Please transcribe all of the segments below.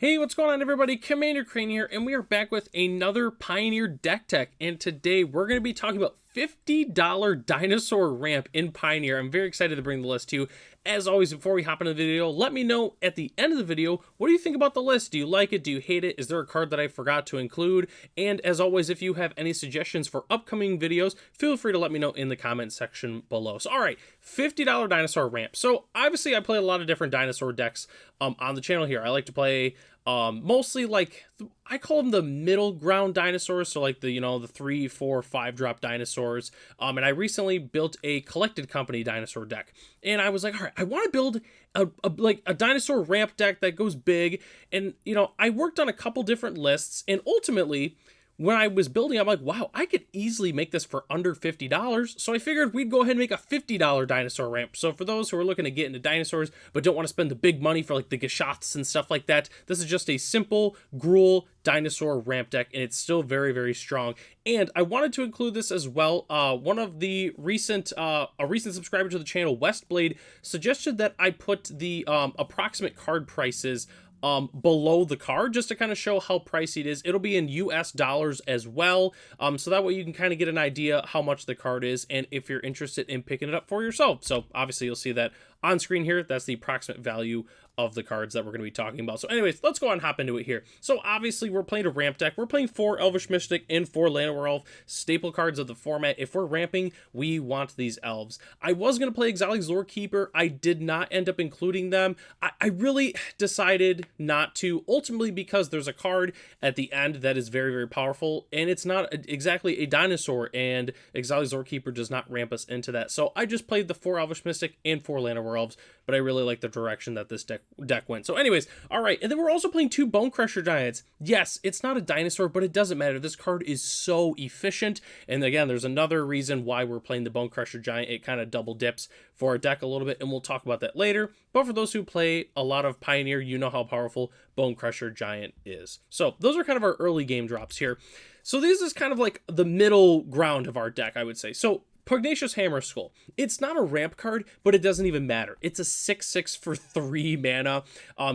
Hey, what's going on, everybody? Commander Crane here, and we are back with another Pioneer deck tech. And today we're going to be talking about $50 Dinosaur ramp in Pioneer. I'm very excited to bring the list to you. As always, before we hop into the video, let me know at the end of the video, what do you think about the list? Do you like it? Do you hate it? Is there a card that I forgot to include? And as always, if you have any suggestions for upcoming videos, feel free to let me know in the comment section below. So, all right, $50 Dinosaur ramp. So, obviously, I play a lot of different dinosaur decks on the channel here. I like to play mostly like I call them the middle ground dinosaurs, so like the the 3, 4, 5 drop dinosaurs. And I recently built a collected company dinosaur deck, and I was like, all right, I want to build a dinosaur ramp deck that goes big. And I worked on a couple different lists, and ultimately, when I was building, I'm like, wow, I could easily make this for under $50. So I figured we'd go ahead and make a $50 dinosaur ramp. So for those who are looking to get into dinosaurs, but don't want to spend the big money for like the Geschots and stuff like that, this is just a simple Gruul dinosaur ramp deck, and it's still very, very strong. And I wanted to include this as well. One of the recent, a recent subscriber to the channel, Westblade, suggested that I put the approximate card prices below the card, just to kind of show how pricey it is. It'll be in US dollars as well, so that way you can kind of get an idea how much the card is, and if you're interested in picking it up for yourself. So obviously you'll see that on screen here. That's the approximate value of the cards that we're going to be talking about. So anyways, let's go on and hop into it here. So obviously we're playing a ramp deck. We're playing 4 Elvish Mystic and 4 Llanowar Elf, staple cards of the format. If we're ramping, we want these elves. I was going to play Exili's Lore Keeper. I did not end up including them. I really decided not to, ultimately because there's a card at the end that is very, very powerful, and it's not exactly a dinosaur, and Exili's Lore Keeper does not ramp us into that. So I just played the 4 Elvish Mystic and 4 Llanowar Elves, but I really like the direction that this deck went. So anyways, all right, and then we're also playing 2 Bone Crusher Giants. Yes, it's not a dinosaur, but it doesn't matter. This card is so efficient, and again, there's another reason why we're playing the Bone Crusher Giant. It kind of double dips for our deck a little bit, and we'll talk about that later. But for those who play a lot of Pioneer, you know how powerful Bone Crusher Giant is. So those are kind of our early game drops here. So this is kind of like the middle ground of our deck, I would say. So Pugnacious Hammer Skull. It's not a ramp card, but it doesn't even matter. It's a 6/6 for 3 mana.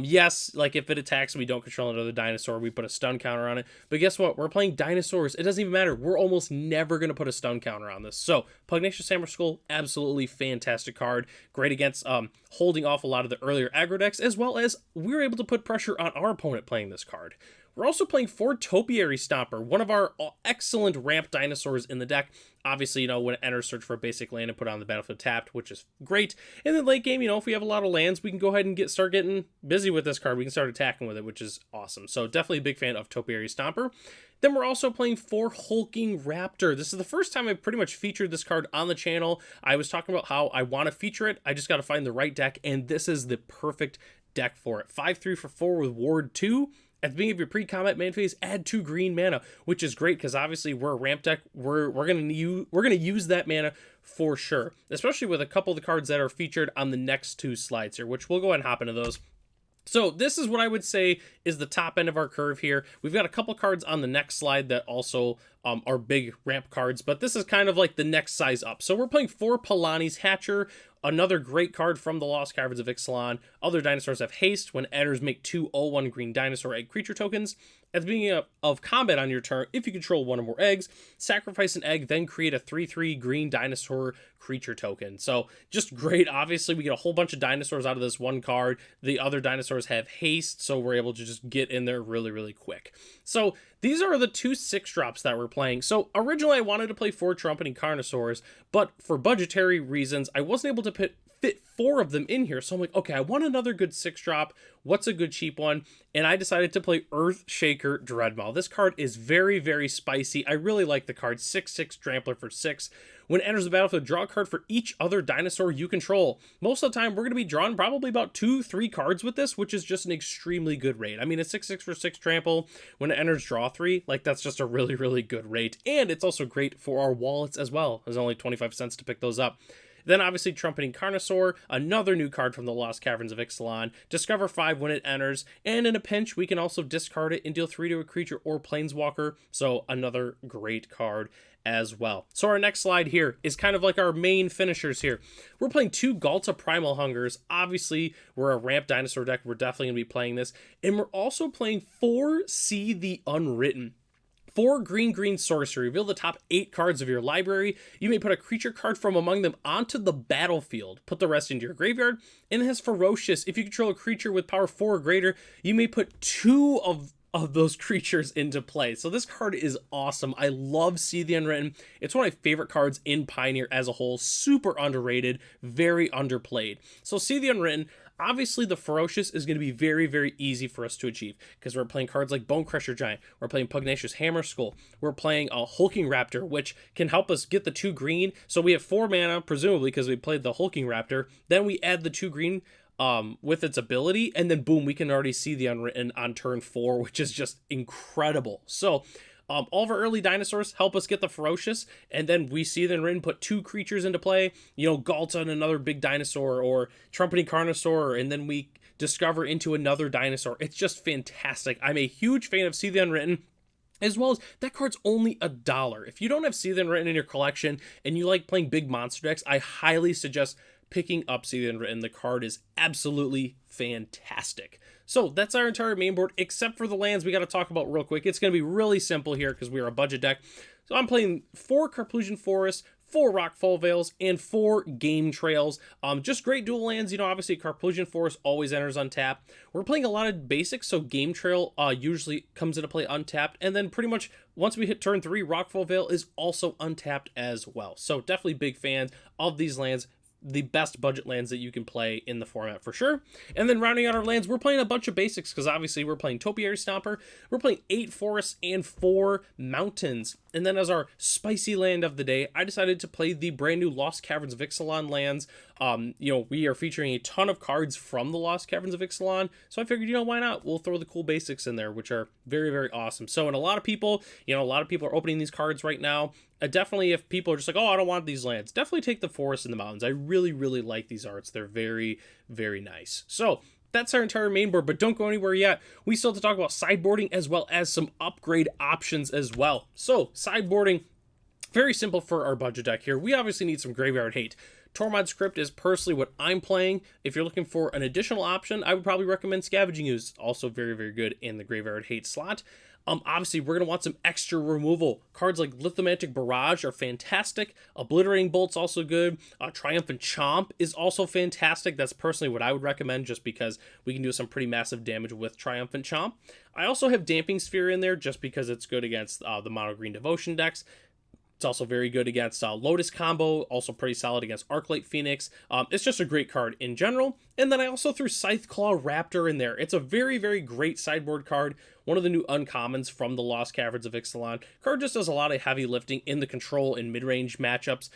Yes, like if it attacks and we don't control another dinosaur, we put a stun counter on it. But guess what? We're playing dinosaurs. It doesn't even matter. We're almost never going to put a stun counter on this. So Pugnacious Hammer Skull, absolutely fantastic card. Great against holding off a lot of the earlier aggro decks, as well as we're able to put pressure on our opponent playing this card. We're also playing 4 Topiary Stomper, one of our excellent ramp dinosaurs in the deck. Obviously, when it enters, search for a basic land and put it on the battlefield tapped, which is great. And then late game, if we have a lot of lands, we can go ahead and start getting busy with this card. We can start attacking with it, which is awesome. So definitely a big fan of Topiary Stomper. Then we're also playing 4 Hulking Raptor. This is the first time I've pretty much featured this card on the channel. I was talking about how I want to feature it. I just got to find the right deck, and this is the perfect deck for it. 5/3 for 4 with Ward 2. At the beginning of your pre-combat man phase, add 2 green mana, which is great because obviously we're a ramp deck. We're gonna use that mana for sure, especially with a couple of the cards that are featured on the next 2 slides here, which we'll go ahead and hop into those. So this is what I would say is the top end of our curve here. We've got a couple cards on the next slide that also are big ramp cards, but this is kind of like the next size up. So we're playing 4 Palani's Hatcher, another great card from the Lost Caverns of Ixalan. Other dinosaurs have haste. When enters, make 2 0/1 green dinosaur egg creature tokens. At the beginning of combat on your turn, if you control 1 or more eggs, sacrifice an egg, then create a 3/3 green dinosaur creature token. So just great. Obviously, we get a whole bunch of dinosaurs out of this one card. The other dinosaurs have haste, so we're able to just get in there really, really quick. So these are the 2 6-drops that we're playing. So originally I wanted to play 4 Trumpeting Carnosaurs, but for budgetary reasons, I wasn't able to fit 4 of them in here. So I'm like, okay, I want another good 6-drop. What's a good cheap one? And I decided to play Earthshaker Dreadmaw. This card is very, very spicy. I really like the card. 6/6 Trampler for 6. When it enters the battlefield, draw a card for each other dinosaur you control. Most of the time, we're going to be drawing probably about 2-3 cards with this, which is just an extremely good rate. I mean, a 6/6 for 6 trample, when it enters, draw 3. Like, that's just a really, really good rate. And it's also great for our wallets as well. There's only 25 cents to pick those up. Then obviously Trumpeting Carnosaur, another new card from the Lost Caverns of Ixalan. Discover 5 when it enters, and in a pinch we can also discard it and deal 3 to a creature or planeswalker, so another great card as well. So our next slide here is kind of like our main finishers here. We're playing 2 Galta Primal Hungers. Obviously, we're a ramp dinosaur deck. We're definitely going to be playing this. And we're also playing 4 See the Unwritten. 4 green sorcery. Reveal the top 8 cards of your library. You may put a creature card from among them onto the battlefield. Put the rest into your graveyard. And it has Ferocious. If you control a creature with power 4 or greater, you may put 2 of those creatures into play. So this card is awesome. I love See the Unwritten. It's one of my favorite cards in Pioneer as a whole. Super underrated, very underplayed. So See the Unwritten, obviously the Ferocious is going to be very, very easy for us to achieve because we're playing cards like Bone Crusher Giant. We're playing Pugnacious Hammer Skull. We're playing a Hulking Raptor, which can help us get the 2 green. So we have 4 mana, presumably because we played the Hulking Raptor. Then we add the 2 green with its ability, and then boom, we can already see the Unwritten on turn 4, which is just incredible. So all of our early dinosaurs help us get the Ferocious, and then we see the Unwritten put 2 creatures into play, you know, Galta and another big dinosaur, or Trumpeting Carnosaur, and then we discover into another dinosaur. It's just fantastic. I'm a huge fan of See the Unwritten. As well as, that card's only $1. If you don't have See the Unwritten in your collection and you like playing big monster decks, I highly suggest picking up See the Unwritten. The card is absolutely fantastic. So that's our entire main board, except for the lands we got to talk about real quick. It's going to be really simple here because we're a budget deck. So I'm playing 4 Carplusian Forests, 4 Rockfall Vales, and 4 Game Trails. Just great dual lands. You know, obviously Carplusian Forest always enters untapped. We're playing a lot of basics, so Game Trail usually comes into play untapped. And then pretty much once we hit turn 3, Rockfall Vale is also untapped as well. So definitely big fans of these lands. The best budget lands that you can play in the format for sure. And then rounding out our lands, we're playing a bunch of basics because obviously we're playing Topiary Stomper. We're playing 8 forests and 4 mountains. And then as our spicy land of the day, I decided to play the brand new Lost Caverns of Ixalan lands. You know, we are featuring a ton of cards from the Lost Caverns of Ixalan. So I figured, you know, why not? We'll throw the cool basics in there, which are very, very awesome. So, and a lot of people are opening these cards right now. Definitely, if people are just like, oh, I don't want these lands, definitely take the forests and the mountains. I really, really like these arts. They're very, very nice. So that's our entire main board, but don't go anywhere yet. We still have to talk about sideboarding as well as some upgrade options as well. So sideboarding, very simple for our budget deck here. We obviously need some graveyard hate. Tormod's Crypt is personally what I'm playing. If you're looking for an additional option, I would probably recommend Scavenging Ooze. Also very, very good in the graveyard hate slot. Obviously, we're going to want some extra removal. Cards like Lithomantic Barrage are fantastic. Obliterating Bolt's also good. Triumphant Chomp is also fantastic. That's personally what I would recommend just because we can do some pretty massive damage with Triumphant Chomp. I also have Damping Sphere in there just because it's good against the Mono Green Devotion decks. It's also very good against Lotus Combo, also pretty solid against Arclight Phoenix. It's just a great card in general. And then I also threw Scytheclaw Raptor in there. It's a very, very great sideboard card. One of the new uncommons from the Lost Caverns of Ixalan. Card just does a lot of heavy lifting in the control and mid-range matchups.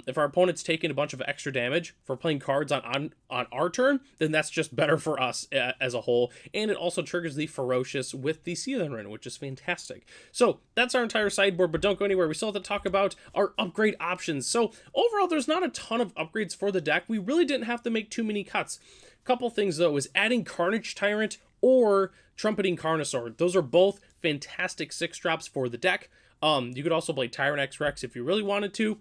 If our opponent's taking a bunch of extra damage for playing cards on our turn, then that's just better for us as a whole. And it also triggers the Ferocious with the See the Unwritten, which is fantastic. So that's our entire sideboard, but don't go anywhere. We still have to talk about our upgrade options. So overall, there's not a ton of upgrades for the deck. We really didn't have to make too many cuts. Couple things though is adding Carnage Tyrant or Trumpeting Carnosaur. Those are both fantastic 6-drops for the deck. You could also play Tyrant X Rex if you really wanted to,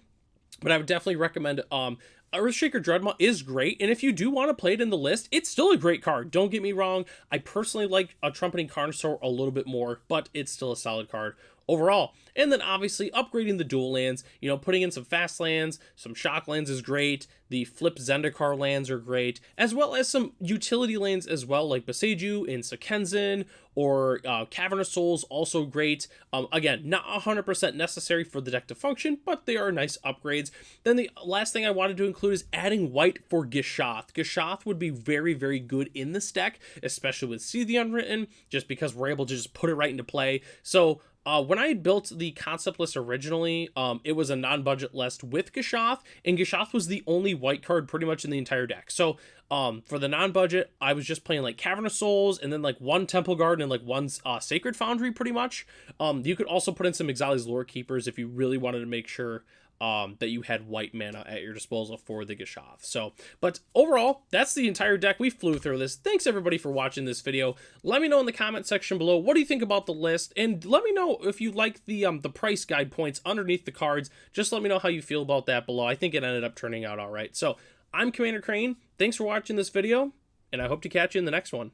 but I would definitely recommend Earthshaker Dreadmaw is great, and if you do want to play it in the list, it's still a great card. Don't get me wrong. I personally like a Trumpeting Carnosaur a little bit more, but it's still a solid card overall. And then obviously upgrading the dual lands, you know, putting in some fast lands, some shock lands is great. The flip Zendikar lands are great, as well as some utility lands as well, like Boseiju and Sakenzen, or Cavernous Souls, also great. Again, not 100% necessary for the deck to function, but they are nice upgrades. Then the last thing I wanted to include is adding white for Gishath. Gishath would be very, very good in this deck, especially with See the Unwritten, just because we're able to just put it right into play. So when I built the concept list originally, it was a non-budget list with Gishath, and Gishath was the only white card pretty much in the entire deck. So for the non-budget, I was just playing like Cavernous Souls, and then like one Temple Garden and like one Sacred Foundry pretty much. You could also put in some Exili's Lore Keepers if you really wanted to make sure that you had white mana at your disposal for the Gishath. So, but overall, that's the entire deck. We flew through this. Thanks everybody for watching this video. Let me know in the comment section below, what do you think about the list? And let me know if you like the price guide points underneath the cards. Just let me know how you feel about that below. I think it ended up turning out all right. So, I'm Commander Crane. Thanks for watching this video, and I hope to catch you in the next one.